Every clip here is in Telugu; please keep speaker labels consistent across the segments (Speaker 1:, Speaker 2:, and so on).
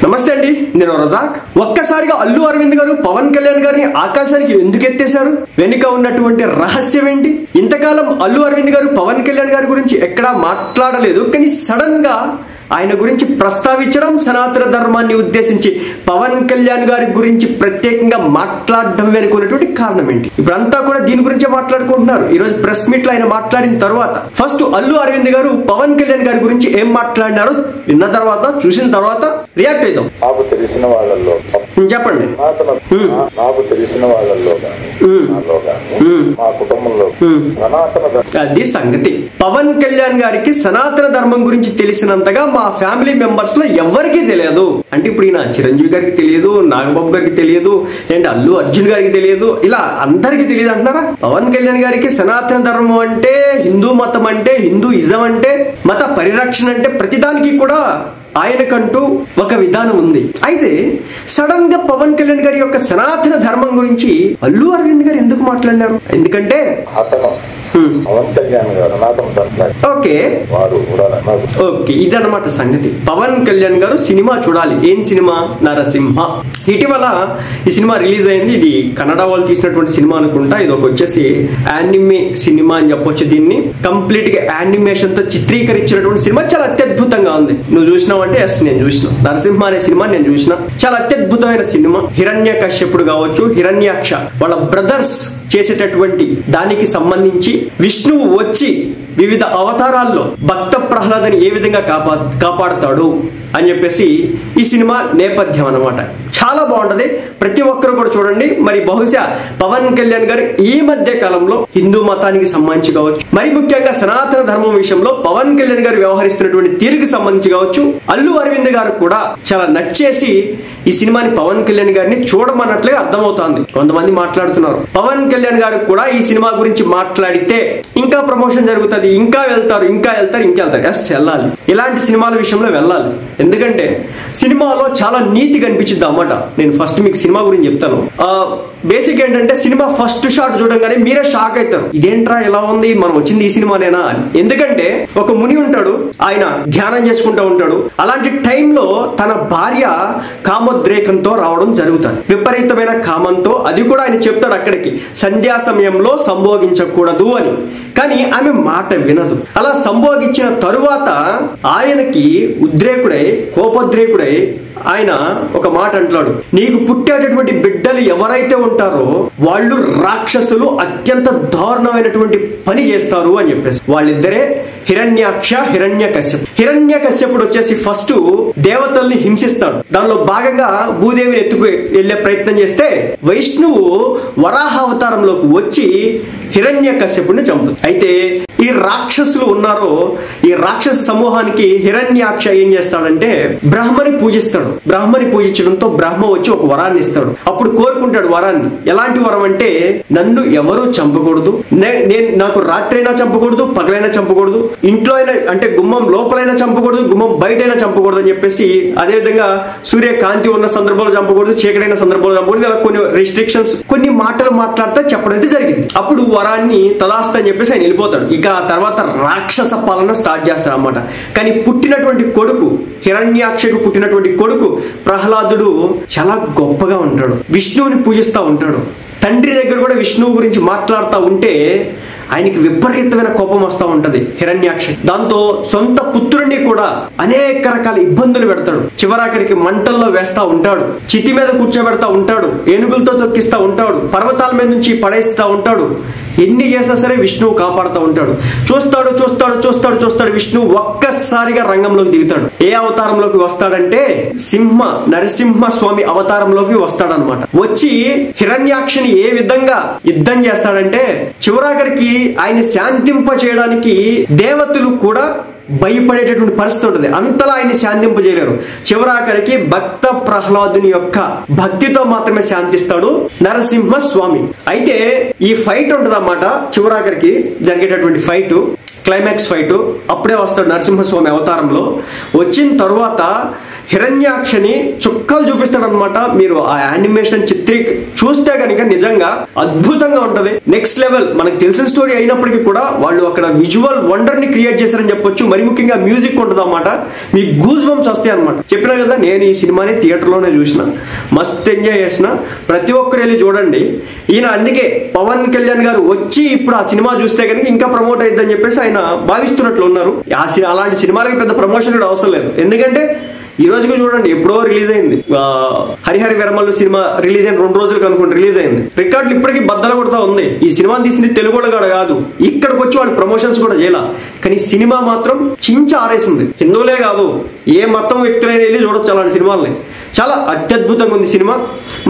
Speaker 1: నమస్తే అండి, నేను రజాక్. ఒక్కసారిగా అల్లు అరవింద్ గారు పవన్ కళ్యాణ్ గారిని ఆకాశానికి ఎందుకు ఎత్తేశారు? వెనుక ఉన్నటువంటి రహస్యం ఏంటి? ఇంతకాలం అల్లు అరవింద్ గారు పవన్ కళ్యాణ్ గారి గురించి ఎక్కడా మాట్లాడలేదు, కానీ సడన్ గా ఆయన గురించి ప్రస్తావించడం, సనాతన ధర్మాన్ని ఉద్దేశించి పవన్ కళ్యాణ్ గారి గురించి ప్రత్యేకంగా మాట్లాడడం వెనుకున్నటువంటి కారణం ఏంటి? ఇప్పుడంతా కూడా దీని గురించే మాట్లాడుకుంటున్నారు. ఈ రోజు ప్రెస్ మీట్ లో ఆయన మాట్లాడిన తర్వాత ఫస్ట్ అల్లు అరవింద్ గారు పవన్ కళ్యాణ్ గారి గురించి ఏం మాట్లాడినారో విన్న తర్వాత, చూసిన తర్వాత రియాక్ట్ అవుతాం.
Speaker 2: నాకు తెలిసిన వాళ్ళల్లో
Speaker 1: చెప్పండి.
Speaker 2: నాకు తెలిసిన వాళ్ళల్లో మా కుటుంబంలో
Speaker 1: అది సంగతి. పవన్ కళ్యాణ్ గారికి సనాతన ధర్మం గురించి తెలిసినంతగా మా ఫ్యామిలీ మెంబర్స్ లో ఎవరికి తెలియదు. అంటే ఇప్పుడు ఈయన చిరంజీవి గారికి తెలియదు, నాగబాబు గారికి తెలియదు, ఏంటి అల్లు అర్జున్ గారికి తెలియదు, ఇలా అందరికి తెలియదు అంటున్నారా? పవన్ కళ్యాణ్ గారికి సనాతన ధర్మం అంటే, హిందూ మతం అంటే, హిందూయిజం అంటే, మత పరిరక్షణ అంటే ప్రతిదానికి కూడా ఆయనకంటూ ఒక విధానం ఉంది. అయితే సడన్ గా పవన్ కళ్యాణ్ గారి యొక్క సనాతన ధర్మం గురించి అల్లు అరవింద్ గారు ఎందుకు మాట్లాడినారు? ఎందుకంటే
Speaker 2: పవన్ కళ్యాణ్ గారు
Speaker 1: ఓకే ఇదన్నమాట సంగతి. పవన్ కళ్యాణ్ గారు సినిమా చూడాలి. ఏం సినిమా? నరసింహ. ఇటీవల ఈ సినిమా రిలీజ్ అయింది. ఇది కన్నడ వాళ్ళు తీసినటువంటి సినిమా అనుకుంటా. ఇది ఒక వచ్చేసి యానిమే సినిమా అని చెప్పొచ్చు. దీన్ని కంప్లీట్ గా యానిమేషన్ తో చిత్రీకరించినటువంటి సినిమా. చాలా అత్యద్భుతంగా ఉంది. నువ్వు చూసినావు అంటే? ఎస్, నేను చూసిన. నరసింహ అనే సినిమా నేను చూసిన. చాలా అత్యద్భుతమైన సినిమా. హిరణ్య కశ్యపుడు కావచ్చు, హిరణ్యాక్ష వాళ్ళ బ్రదర్స్ చేసేటటువంటి దానికి సంబంధించి విష్ణువు వచ్చి వివిధ అవతారాల్లో భక్త ప్రహ్లాదని ఏ విధంగా కాపాడుతాడు అని చెప్పేసి ఈ సినిమా నేపథ్యం అన్నమాట. చాలా బాగుంటది. ప్రతి ఒక్కరు కూడా చూడండి. మరి బహుశా పవన్ కళ్యాణ్ గారు ఈ మధ్య కాలంలో హిందూ మతానికి సంబంధించి కావచ్చు, మరి ముఖ్యంగా సనాతన ధర్మం విషయంలో పవన్ కళ్యాణ్ గారు వ్యవహరిస్తున్నటువంటి తీరుకి సంబంధించి కావచ్చు, అల్లు అరవింద్ గారు కూడా చాలా నచ్చేసి ఈ సినిమాని పవన్ కళ్యాణ్ గారిని చూడమన్నట్లుగా అర్థమవుతోంది. కొంతమంది మాట్లాడుతున్నారు పవన్ కళ్యాణ్ గారు కూడా ఈ సినిమా గురించి మాట్లాడితే ఇంకా ప్రమోషన్ జరుగుతుంది, ఇంకా వెళ్తారు. ఎస్, వెళ్ళాలి. ఇలాంటి సినిమాల విషయంలో వెళ్ళాలి. ఎందుకంటే సినిమాలో చాలా నీతి కనిపించింది అన్నమాట. నేను ఫస్ట్ మీకు సినిమా గురించి చెప్తాను. బేసిక్ ఏంటంటే సినిమా ఫస్ట్ షాట్ చూడంగానే మీరే షాక్ అవుతారు. ఇదేంట్రా ఇలా ఉంది, మనం వచ్చింది ఈ సినిమానేనా అని. ఎందుకంటే ఒక ముని ఉంటాడు, ఆయన ధ్యానం చేసుకుంటూ ఉంటాడు. అలాంటి టైంలో తన భార్య కామోద్రేకంతో రావడం జరుగుతుంది. విపరీతమైన కామంతో. అది కూడా ఆయన చెప్తాడు అక్కడికి, సంధ్యా సమయంలో సంభోగించకూడదు అని. కానీ ఆమె మాట వినదు. అలా సంభోగించిన తరువాత ఆయనకి ఉద్రేకుడై, కోపోద్రేకుడై ఆయన ఒక మాట అంటాడు, నీకు పుట్టేటటువంటి బిడ్డలు ఎవరైతే ఉంటారో వాళ్ళు రాక్షసులు, అత్యంత దారుణమైనటువంటి పని చేస్తారు అని చెప్పేసి. వాళ్ళిద్దరే హిరణ్యాక్ష, హిరణ్య కశ్యపుడు వచ్చేసి ఫస్ట్ దేవతల్ని హింసిస్తాడు. దానిలో భాగంగా భూదేవిని ఎత్తుకు వెళ్లే ప్రయత్నం చేస్తే విష్ణువు వరాహ అవతారంలోకి వచ్చి హిరణ్య కశ్యపుడిని చంపుతుంది. అయితే ఈ రాక్షసులు ఉన్నారో, ఈ రాక్షస సమూహానికి హిరణ్యాక్ష ఏం చేస్తాడంటే బ్రహ్మని పూజిస్తాడు. బ్రహ్మని పూజించడంతో బ్రహ్మ వచ్చి ఒక వరాన్ని ఇస్తాడు. అప్పుడు కోరుకుంటాడు వరాన్ని. ఎలాంటి వరం అంటే, నన్ను ఎవరు చంపకూడదు, నాకు రాత్రైనా చంపకూడదు, పగలైనా చంపకూడదు, ఇంట్లో అయినా అంటే గుమ్మం లోపలైనా చంపకూడదు, గుమ్మం బయటైనా చంపకూడదు అని చెప్పేసి, అదేవిధంగా సూర్యకాంతి ఉన్న సందర్భంలో చంపకూడదు, చీకటైన సందర్భంలో చంపకూడదు. ఇలా కొన్ని రెస్ట్రిక్షన్స్, కొన్ని మాటలు మాట్లాడితే చెప్పడం అయితే జరిగింది. అప్పుడు వరాన్ని తదాస్త అని చెప్పేసి ఆయన వెళ్ళిపోతాడు. ఇక ఆ తర్వాత రాక్షస పాలన స్టార్ట్ చేస్తాడు అన్నమాట. కానీ పుట్టినటువంటి కొడుకు, హిరణ్యాక్షకు పుట్టినటువంటి కొడుకు ప్రహ్లాదుడు చాలా గొప్పగా ఉంటాడు, విష్ణువుని పూజిస్తూ ఉంటాడు. తండ్రి దగ్గర కూడా విష్ణువు గురించి మాట్లాడుతూ ఉంటే ఆయనకి విపరీతమైన కోపం వస్తూ ఉంటది హిరణ్యాక్ష. దాంతో సొంత పుత్రుడిని కూడా అనేక రకాల ఇబ్బందులు పెడతాడు. చివరాఖరికి మంటల్లో వేస్తా ఉంటాడు, చితి మీద కూర్చోబెడతా ఉంటాడు, ఏనుగులతో తొక్కిస్తా ఉంటాడు, పర్వతాల మీద నుంచి పడేస్తా ఉంటాడు. ఎన్ని చేసినా సరే విష్ణువు కాపాడుతూ ఉంటాడు. చూస్తాడు విష్ణువు ఒక్కసారిగా రంగంలోకి దిగుతాడు. ఏ అవతారంలోకి వస్తాడంటే నరసింహ స్వామి అవతారంలోకి వస్తాడనమాట. వచ్చి హిరణ్యాక్షని ఏ విధంగా యుద్ధం చేస్తాడంటే, చివరాఖరికి ఆయన శాంతింప చేయడానికి దేవతలు కూడా భయపడేటటువంటి పరిస్థితి ఉంటుంది. అంతలా ఆయన్ని శాంతింపజేయలేరు. చివరాఖరికి భక్త ప్రహ్లాదుని యొక్క భక్తితో మాత్రమే శాంతిస్తాడు నరసింహ స్వామి. అయితే ఈ ఫైట్ ఉంటుంది అన్నమాట. చివరాఖరికి జరిగేటటువంటి ఫైట్, క్లైమాక్స్ ఫైట్ అప్పుడే వస్తాడు నరసింహస్వామి అవతారంలో. వచ్చిన తరువాత హిరణ్యాక్షని చుక్కలు చూపిస్తాడు అనమాట. మీరు ఆ యానిమేషన్ చూస్తే కనుక నిజంగా అద్భుతంగా ఉంటది. Next level. మనకు తెలిసిన స్టోరీ అయినప్పటికీ కూడా వాళ్ళు అక్కడ విజువల్ వండర్ ని క్రియేట్ చేశారని చెప్పొచ్చు. మరి ముఖ్యంగా మ్యూజిక్ ఉంటుంది అన్నమాట. మీ గూస్ బంప్స్ వస్తాయి అనమాట. చెప్పినా కదా, నేను ఈ సినిమాని థియేటర్ లోనే చూసిన, మస్తు ఎంజాయ్ చేసిన. ప్రతి ఒక్కరు వెళ్ళి చూడండి. ఈయన అందుకే పవన్ కళ్యాణ్ గారు వచ్చి ఇప్పుడు ఆ సినిమా చూస్తే కనుక ఇంకా ప్రమోట్ అయిద్దని చెప్పేసి ఆయన భావిస్తున్నట్లు ఉన్నారు. అలాంటి సినిమాలకి పెద్ద ప్రమోషన్ కూడా అవసరం లేదు. ఎందుకంటే ఈ రోజుకి చూడండి, ఎప్పుడో రిలీజ్ అయింది హరిహర వీరమల్లు సినిమా. రిలీజ్ అయిన 2 రోజులకు అనుకుంటే రిలీజ్ అయింది. రికార్డులు ఇప్పటికీ బద్దలు కొడతా ఉంది. ఈ సినిమా తీసింది తెలుగు కూడా కాదు. ఇక్కడికి వచ్చి వాళ్ళు ప్రమోషన్స్ కూడా చేయాల. కానీ సినిమా మాత్రం చించి ఆరేసింది. హిందువులే కాదు, ఏ మతం వ్యక్తులైనా వెళ్ళి చూడొచ్చు అలాంటి సినిమాల్ని. చాలా అత్యద్భుతంగా ఉంది సినిమా.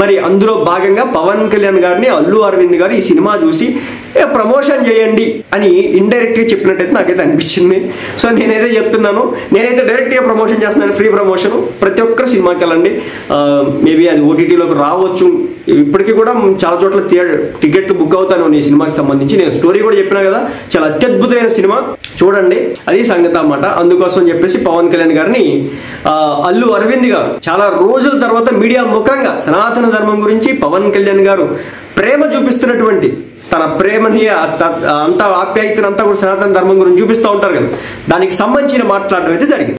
Speaker 1: మరి అందులో భాగంగా పవన్ కళ్యాణ్ గారిని అల్లు అరవింద్ గారు ఈ సినిమా చూసి ప్రమోషన్ చేయండి అని ఇండైరెక్ట్ గా చెప్పినట్టయితే నాకైతే అనిపించింది. సో నేనైతే చెప్తున్నాను, నేనైతే డైరెక్ట్ గా ప్రమోషన్ చేస్తున్నాను. Free promotion. ప్రతి ఒక్కరు సినిమాకి వెళ్ళండి. మేబీ అది ఓటీటీలోకి రావచ్చు. ఇప్పటికీ కూడా చాలా చోట్ల టికెట్లు బుక్ అవుతాను ఈ సినిమాకి సంబంధించి. నేను స్టోరీ కూడా చెప్పినా కదా, చాలా అత్యద్భుతమైన సినిమా. చూడండి, అది సంగతి అన్నమాట. అందుకోసం చెప్పేసి పవన్ కళ్యాణ్ గారిని అల్లు అరవింద్ గారు చాలా రోజుల తర్వాత మీడియా ముఖంగా సనాతన ధర్మం గురించి పవన్ కళ్యాణ్ గారు ప్రేమ చూపిస్తున్నటువంటి తన ప్రేమని అంత ఆప్యాయతను అంతా కూడా సనాతన ధర్మం గురించి చూపిస్తూ ఉంటారు కదా, దానికి సంబంధించిన మాట్లాడడం అయితే జరిగింది.